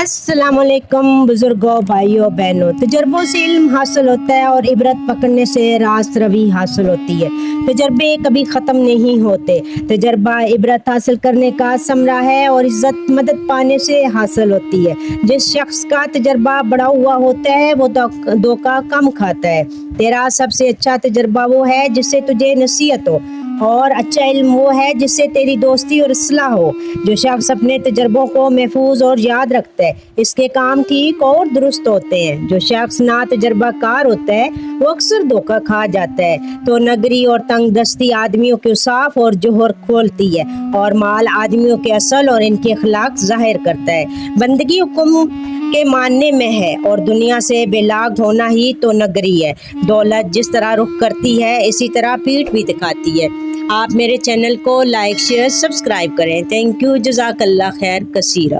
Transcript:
السلام علیکم بزرگوں، بھائیوں، بہنوں۔ تجربوں سے علم حاصل ہوتا ہے اور عبرت پکڑنے سے راست روی حاصل ہوتی ہے۔ تجربے کبھی ختم نہیں ہوتے۔ تجربہ عبرت حاصل کرنے کا ثمرہ ہے اور عزت مدد پانے سے حاصل ہوتی ہے۔ جس شخص کا تجربہ بڑا ہوا ہوتا ہے وہ دھوکہ کم کھاتا ہے۔ تیرا سب سے اچھا تجربہ وہ ہے جس سے تجھے نصیحت ہو، اور اچھا علم وہ ہے جس سے تیری دوستی اور اصلاح ہو۔ جو شخص اپنے تجربوں کو محفوظ اور یاد رکھتا ہے اس کے کام ٹھیک اور درست ہوتے ہیں۔ جو شخص نا تجربہ کار ہوتا ہے وہ اکثر دھوکہ کھا جاتا ہے۔ تو نگری اور تنگ دستی آدمیوں کے صاف اور جوہر کھولتی ہے، اور مال آدمیوں کے اصل اور ان کے اخلاق ظاہر کرتا ہے۔ بندگی حکم کے ماننے میں ہے، اور دنیا سے بے لاگ ہونا ہی تو نگری ہے۔ دولت جس طرح رخ کرتی ہے اسی طرح پیٹھ بھی دکھاتی ہے۔ آپ میرے چینل کو لائک، شیئر، سبسکرائب کریں۔ تھینک یو، جزاک اللہ خیر کثیرہ۔